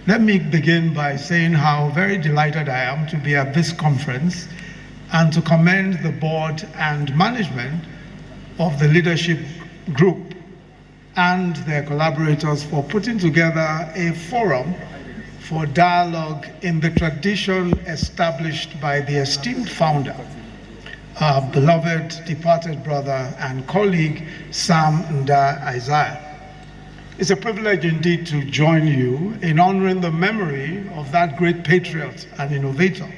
Let me begin by saying how very delighted I am to be at this conference and to commend the board and management of the leadership group and their collaborators for putting together a forum for dialogue in the tradition established by the esteemed founder, our beloved departed brother and colleague, Sam Nda Isaiah. It's a privilege indeed to join you in honoring the memory of that great patriot and innovator.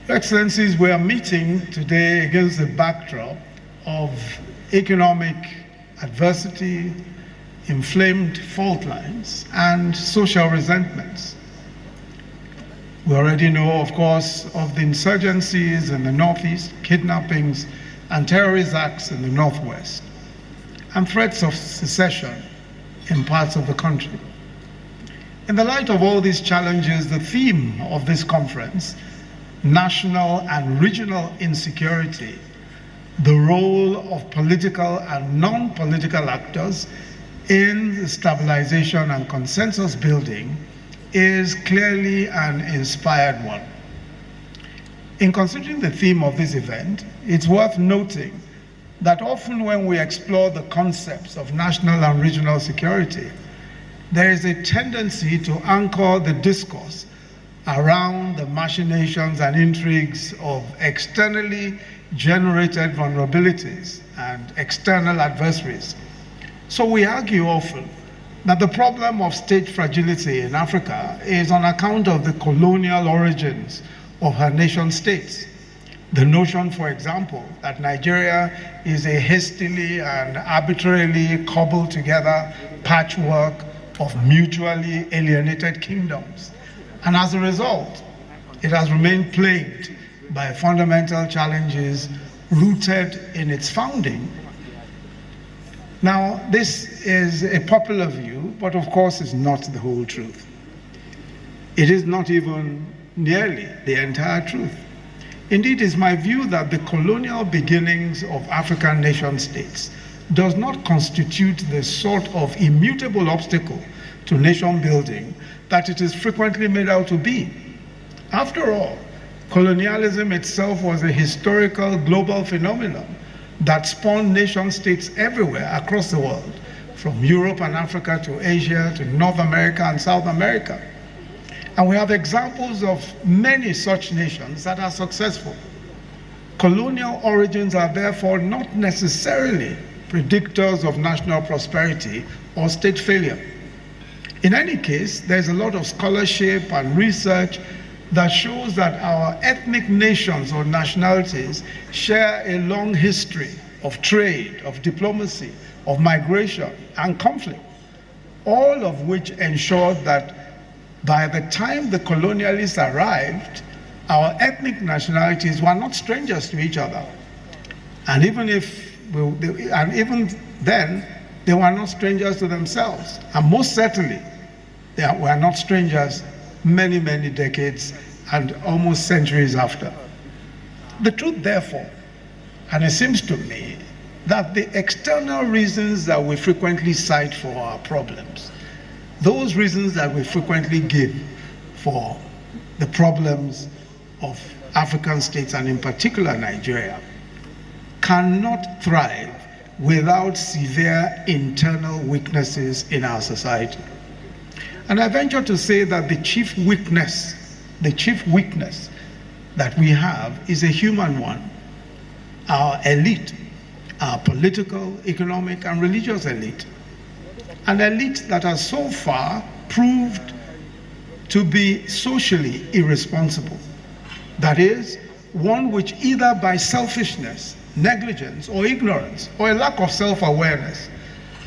Your Excellencies, we are meeting today against the backdrop of economic adversity, inflamed fault lines, and social resentments. We already know, of course, of the insurgencies in the Northeast, kidnappings, and terrorist acts in the Northwest, and threats of secession in parts of the country. In the light of all these challenges, the theme of this conference, National and Regional Insecurity, the role of political and non-political actors in the stabilization and consensus building, is clearly an inspired one. In considering the theme of this event, it's worth noting that often when we explore the concepts of national and regional security, there is a tendency to anchor the discourse around the machinations and intrigues of externally generated vulnerabilities and external adversaries. So we argue often that the problem of state fragility in Africa is on account of the colonial origins of her nation states. The notion, for example, that Nigeria is a hastily and arbitrarily cobbled together patchwork of mutually alienated kingdoms. And as a result, it has remained plagued by fundamental challenges rooted in its founding. Now, this is a popular view, but of course is not the whole truth. It is not even nearly the entire truth. Indeed, it is my view that the colonial beginnings of African nation states does not constitute the sort of immutable obstacle to nation building that it is frequently made out to be. After all, colonialism itself was a historical global phenomenon that spawned nation states everywhere across the world, from Europe and Africa to Asia to North America and South America. And we have examples of many such nations that are successful. Colonial origins are therefore not necessarily predictors of national prosperity or state failure. In any case, there's a lot of scholarship and research that shows that our ethnic nations or nationalities share a long history of trade, of diplomacy, of migration and conflict, all of which ensured that by the time the colonialists arrived, our ethnic nationalities were not strangers to each other. And even then, they were not strangers to themselves. And most certainly, they were not strangers many, many decades and almost centuries after. The truth, therefore, and it seems to me, that the external reasons that we frequently cite for our problems, those reasons that we frequently give for the problems of African states, and in particular Nigeria, cannot thrive without severe internal weaknesses in our society. And I venture to say that the chief weakness that we have is a human one. Our elite, our political, economic, and religious elite. An elite that has so far proved to be socially irresponsible. That is, one which either by selfishness, negligence, or ignorance, or a lack of self-awareness,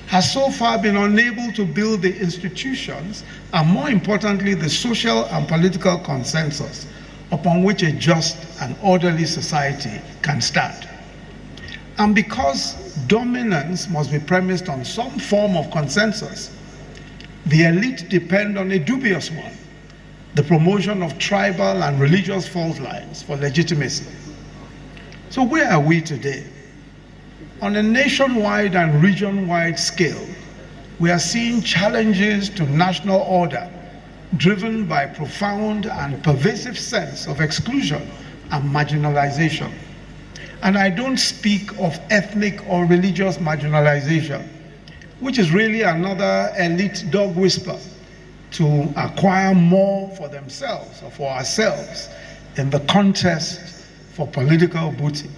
has so far been unable to build the institutions, and more importantly, the social and political consensus upon which a just and orderly society can stand. And because dominance must be premised on some form of consensus, the elite depend on a dubious one, the promotion of tribal and religious fault lines for legitimacy. So where are we today? On a nationwide and region-wide scale, we are seeing challenges to national order driven by profound and pervasive sense of exclusion and marginalization. And I don't speak of ethnic or religious marginalization, which is really another elite dog whisper to acquire more for themselves or for ourselves in the contest for political booty.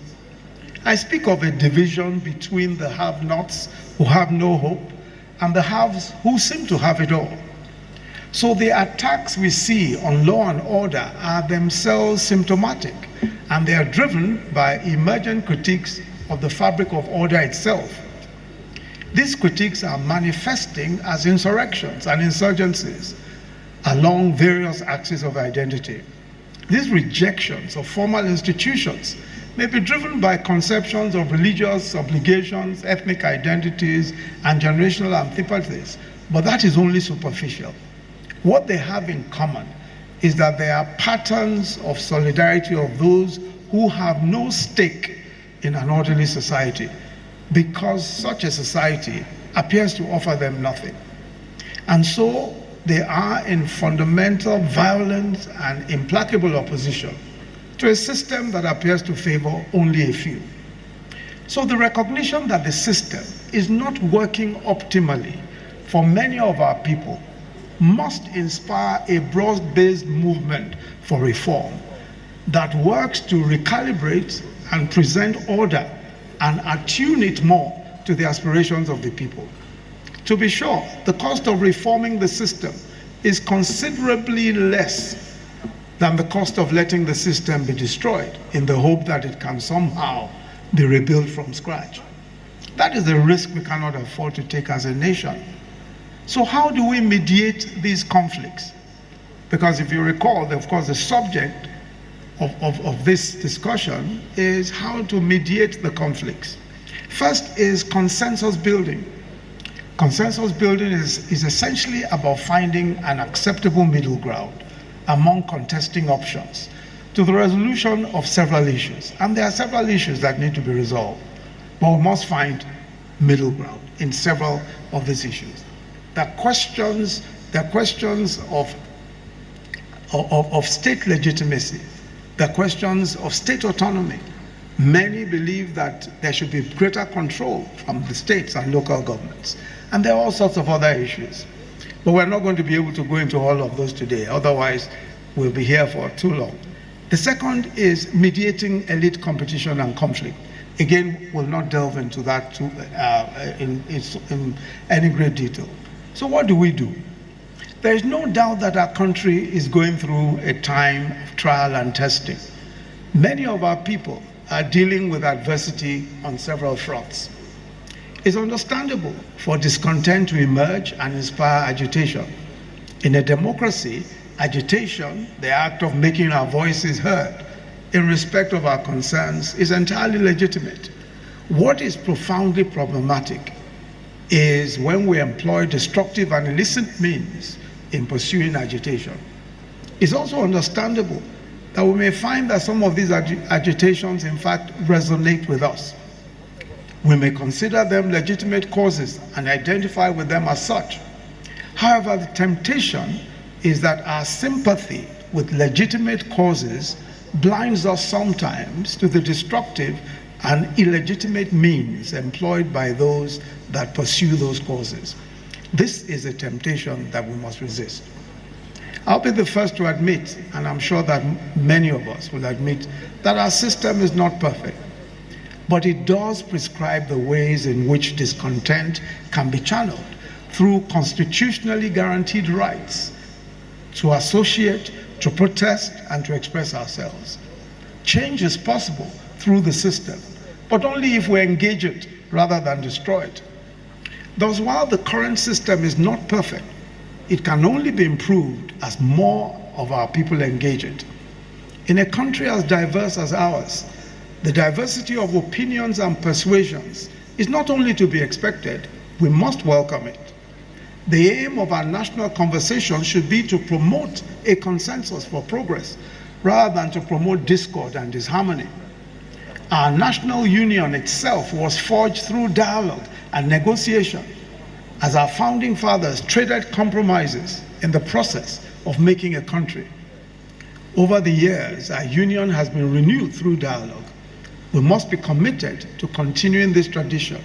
I speak of a division between the have-nots who have no hope and the haves who seem to have it all. So the attacks we see on law and order are themselves symptomatic, and they are driven by emergent critiques of the fabric of order itself. These critiques are manifesting as insurrections and insurgencies along various axes of identity. These rejections of formal institutions may be driven by conceptions of religious obligations, ethnic identities, and generational antipathies, but that is only superficial. What they have in common is that they are patterns of solidarity of those who have no stake in an orderly society, because such a society appears to offer them nothing. And so they are in fundamental violent and implacable opposition to a system that appears to favor only a few. So the recognition that the system is not working optimally for many of our people must inspire a broad-based movement for reform that works to recalibrate and present order and attune it more to the aspirations of the people. To be sure, the cost of reforming the system is considerably less than the cost of letting the system be destroyed in the hope that it can somehow be rebuilt from scratch. That is a risk we cannot afford to take as a nation. So how do we mediate these conflicts? Because if you recall, of course, the subject of this discussion is how to mediate the conflicts. First is consensus building. Consensus building is essentially about finding an acceptable middle ground among contesting options to the resolution of several issues. And there are several issues that need to be resolved, but we must find middle ground in several of these issues. The questions of state legitimacy, the questions of state autonomy. Many believe that there should be greater control from the states and local governments. And there are all sorts of other issues. But we're not going to be able to go into all of those today, otherwise we'll be here for too long. The second is mediating elite competition and conflict. Again, we'll not delve into that in any great detail. So what do? There is no doubt that our country is going through a time of trial and testing. Many of our people are dealing with adversity on several fronts. It's understandable for discontent to emerge and inspire agitation. In a democracy, agitation, the act of making our voices heard in respect of our concerns, is entirely legitimate. What is profoundly problematic is when we employ destructive and illicit means in pursuing agitation. It's also understandable that we may find that some of these agitations in fact resonate with us. We may consider them legitimate causes and identify with them as such. However, the temptation is that our sympathy with legitimate causes blinds us sometimes to the destructive and illegitimate means employed by those that pursue those causes. This is a temptation that we must resist. I'll be the first to admit, and I'm sure that many of us will admit, that our system is not perfect, but it does prescribe the ways in which discontent can be channeled through constitutionally guaranteed rights to associate, to protest, and to express ourselves. Change is possible through the system, but only if we engage it rather than destroy it. Thus, while the current system is not perfect, it can only be improved as more of our people engage it. In a country as diverse as ours, the diversity of opinions and persuasions is not only to be expected, we must welcome it. The aim of our national conversation should be to promote a consensus for progress rather than to promote discord and disharmony. Our national union itself was forged through dialogue and negotiation. as our founding fathers traded compromises in the process of making a country. Over the years, our union has been renewed through dialogue. We must be committed to continuing this tradition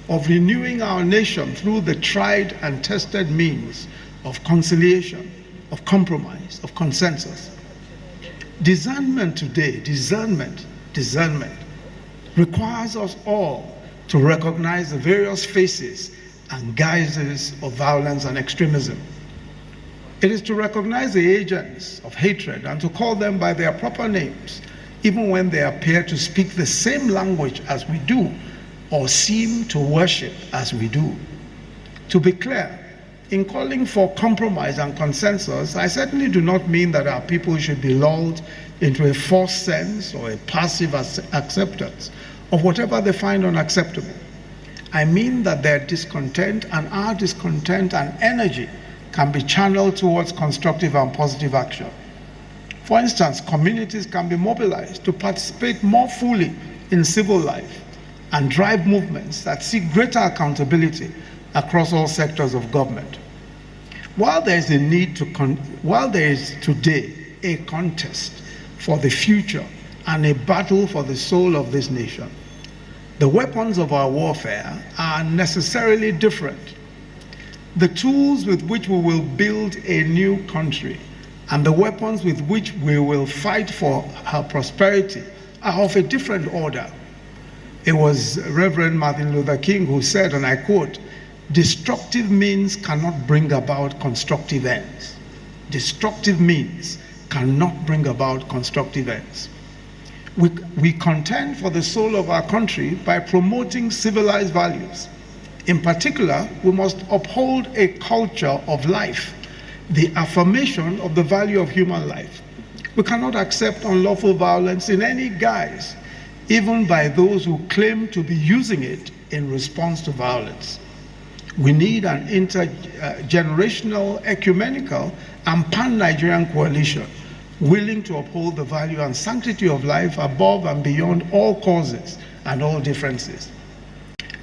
of renewing our nation through the tried and tested means of conciliation, of compromise, of consensus. Discernment today, discernment requires us all to recognize the various faces and guises of violence and extremism. It is to recognize the agents of hatred and to call them by their proper names, even when they appear to speak the same language as we do or seem to worship as we do. To be clear, in calling for compromise and consensus, I certainly do not mean that our people should be lulled into a false sense or a passive acceptance of whatever they find unacceptable. I mean that their discontent and our discontent and energy can be channeled towards constructive and positive action. For instance, communities can be mobilized to participate more fully in civil life and drive movements that seek greater accountability across all sectors of government. While there is today a contest for the future and a battle for the soul of this nation, the weapons of our warfare are necessarily different. The tools with which we will build a new country and the weapons with which we will fight for her prosperity are of a different order. It was Reverend Martin Luther King who said, and I quote, "Destructive means cannot bring about constructive ends." Destructive means cannot bring about constructive ends. We contend for the soul of our country by promoting civilized values. In particular, we must uphold a culture of life, the affirmation of the value of human life. We cannot accept unlawful violence in any guise, even by those who claim to be using it in response to violence. We need an intergenerational, ecumenical, and pan-Nigerian coalition willing to uphold the value and sanctity of life above and beyond all causes and all differences.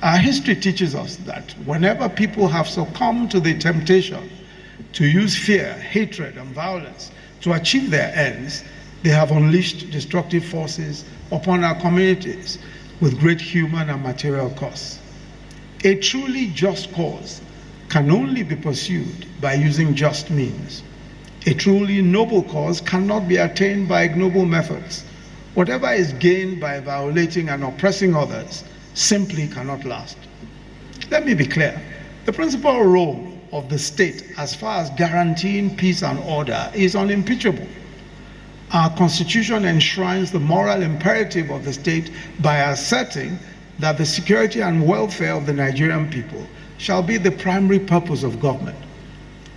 Our history teaches us that whenever people have succumbed to the temptation to use fear, hatred, and violence to achieve their ends, they have unleashed destructive forces upon our communities with great human and material costs. A truly just cause can only be pursued by using just means. A truly noble cause cannot be attained by ignoble methods. Whatever is gained by violating and oppressing others simply cannot last. Let me be clear. The principal role of the state as far as guaranteeing peace and order is unimpeachable. Our Constitution enshrines the moral imperative of the state by asserting that the security and welfare of the Nigerian people shall be the primary purpose of government.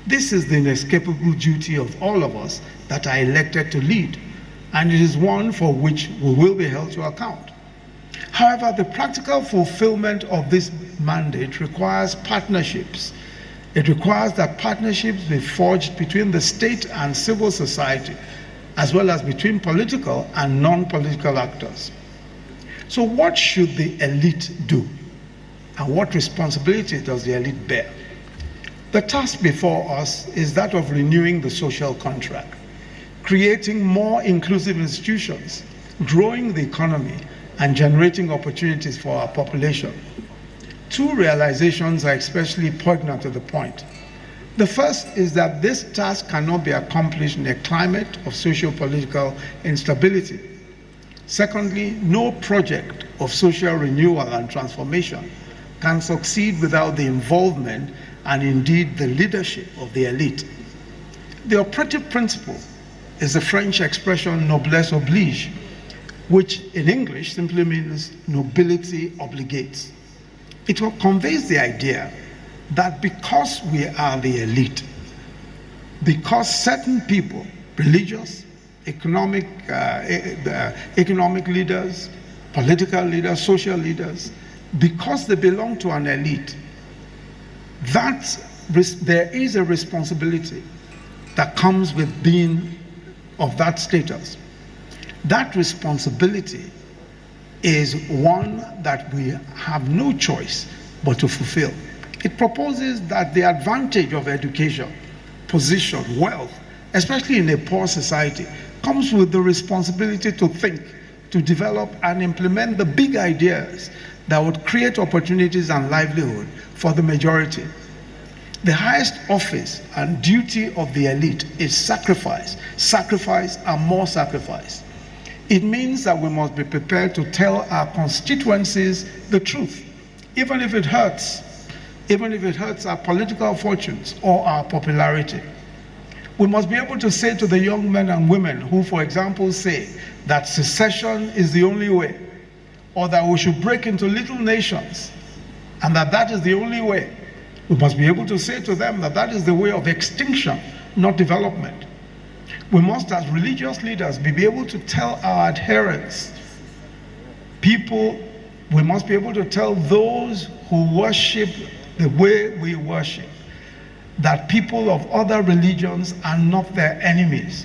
This is the inescapable duty of all of us that are elected to lead, and it is one for which we will be held to account. However, the practical fulfillment of this mandate requires partnerships. It requires that partnerships be forged between the state and civil society, as well as between political and non-political actors. So what should the elite do? And what responsibility does the elite bear? The task before us is that of renewing the social contract, creating more inclusive institutions, growing the economy, and generating opportunities for our population. Two realizations are especially poignant to the point. The first is that this task cannot be accomplished in a climate of socio-political instability. Secondly, no project of social renewal and transformation can succeed without the involvement and indeed the leadership of the elite. The operative principle is the French expression noblesse oblige, which in English simply means nobility obligates. It conveys the idea that because we are the elite, because certain people, religious, economic leaders, political leaders, social leaders, because they belong to an elite, there is a responsibility that comes with being of that status. That responsibility is one that we have no choice but to fulfill. It proposes that the advantage of education, position, wealth, especially in a poor society, comes with the responsibility to think, to develop and implement the big ideas that would create opportunities and livelihood for the majority. The highest office and duty of the elite is sacrifice, sacrifice and more sacrifice. It means that we must be prepared to tell our constituencies the truth, even if it hurts our political fortunes or our popularity. We must be able to say to the young men and women who, for example, say that secession is the only way, or that we should break into little nations, and that is the only way. We must be able to say to them that that is the way of extinction, not development. We must, as religious leaders, be able to tell our adherents, we must be able to tell those who worship the way we worship, that people of other religions are not their enemies,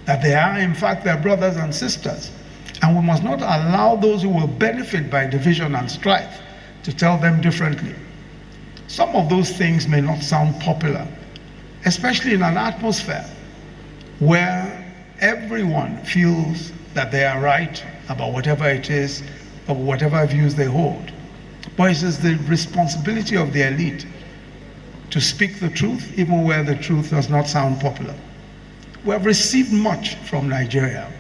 that they are in fact their brothers and sisters. And we must not allow those who will benefit by division and strife to tell them differently. Some of those things may not sound popular, especially in an atmosphere where everyone feels that they are right about whatever it is, or whatever views they hold. But it is the responsibility of the elite to speak the truth, even where the truth does not sound popular. We have received much from Nigeria.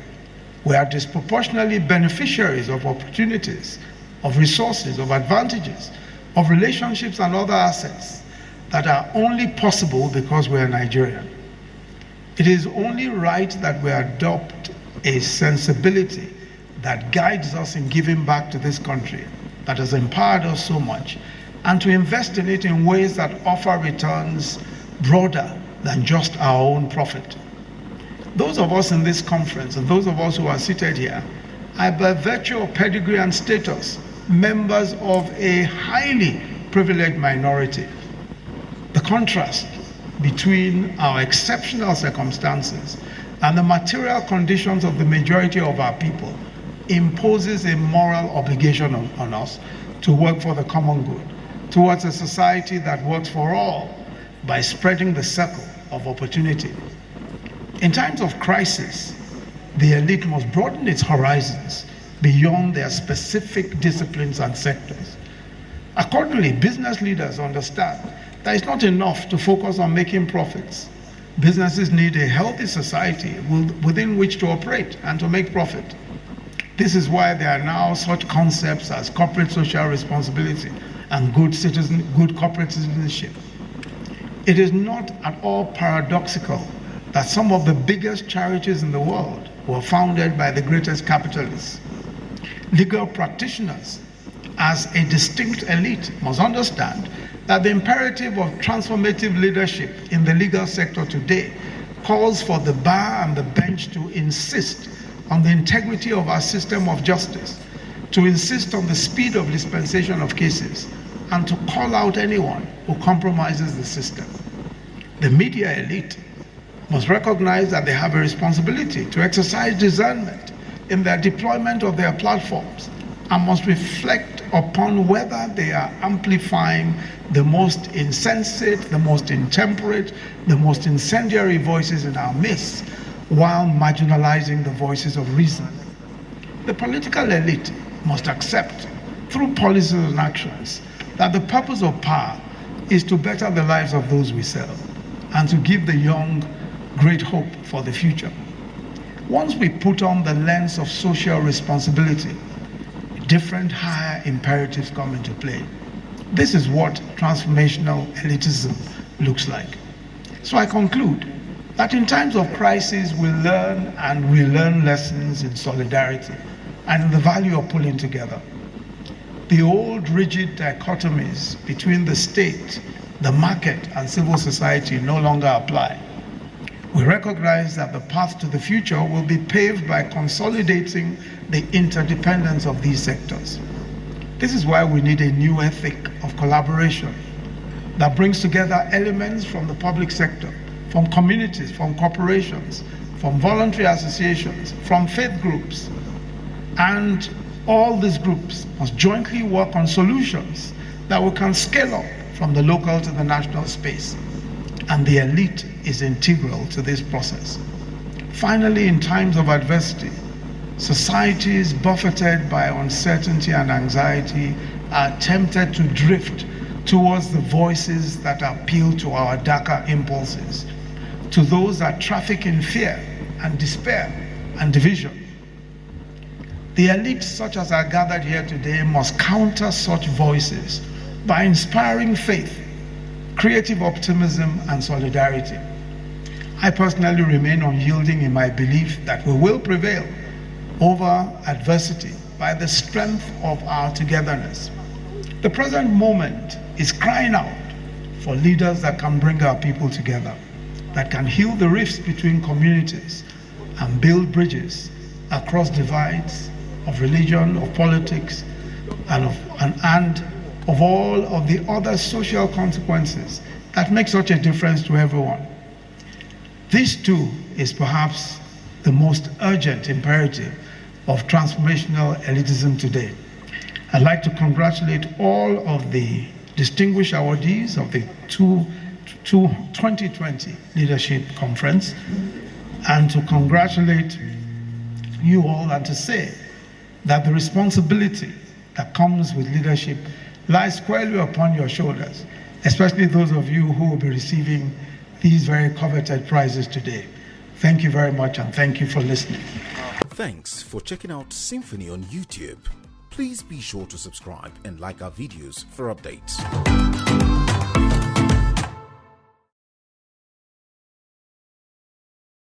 We are disproportionately beneficiaries of opportunities, of resources, of advantages, of relationships and other assets that are only possible because we are Nigerian. It is only right that we adopt a sensibility that guides us in giving back to this country that has empowered us so much, and to invest in it in ways that offer returns broader than just our own profit. Those of us in this conference and those of us who are seated here are, by virtue of pedigree and status, members of a highly privileged minority. The contrast between our exceptional circumstances and the material conditions of the majority of our people imposes a moral obligation on us to work for the common good, towards a society that works for all by spreading the circle of opportunity. In times of crisis, the elite must broaden its horizons beyond their specific disciplines and sectors. Accordingly, business leaders understand that it's not enough to focus on making profits. Businesses need a healthy society within which to operate and to make profit. This is why there are now such concepts as corporate social responsibility and good corporate citizenship. It is not at all paradoxical that some of the biggest charities in the world were founded by the greatest capitalists. Legal practitioners, as a distinct elite, must understand that the imperative of transformative leadership in the legal sector today calls for the bar and the bench to insist on the integrity of our system of justice, to insist on the speed of dispensation of cases, and to call out anyone who compromises the system. The media elite must recognize that they have a responsibility to exercise discernment in their deployment of their platforms, and must reflect upon whether they are amplifying the most insensate, the most intemperate, the most incendiary voices in our midst, while marginalizing the voices of reason. The political elite must accept, through policies and actions, that the purpose of power is to better the lives of those we serve and to give the young great hope for the future. Once we put on the lens of social responsibility, different higher imperatives come into play. This is what transformational elitism looks like. So I conclude that in times of crisis, we learn lessons in solidarity and in the value of pulling together. The old rigid dichotomies between the state, the market, and civil society no longer apply. We recognize that the path to the future will be paved by consolidating the interdependence of these sectors. This is why we need a new ethic of collaboration that brings together elements from the public sector, from communities, from corporations, from voluntary associations, from faith groups. And all these groups must jointly work on solutions that we can scale up from the local to the national space, and the elite is integral to this process. Finally, in times of adversity, societies buffeted by uncertainty and anxiety are tempted to drift towards the voices that appeal to our darker impulses, to those that traffic in fear and despair and division. The elites such as are gathered here today must counter such voices by inspiring faith, creative optimism, and solidarity. I personally remain unyielding in my belief that we will prevail over adversity by the strength of our togetherness. The present moment is crying out for leaders that can bring our people together, that can heal the rifts between communities and build bridges across divides of religion, of politics, and of all of the other social consequences that make such a difference to everyone. This too is perhaps the most urgent imperative of transformational elitism today. I'd like to congratulate all of the distinguished awardees of the 2020 Leadership Conference, and to congratulate you all and to say that the responsibility that comes with leadership lies squarely upon your shoulders, especially those of you who will be receiving these very coveted prizes today. Thank you very much, and thank you for listening. Thanks for checking out SYMFONI on YouTube. Please be sure to subscribe and like our videos for updates.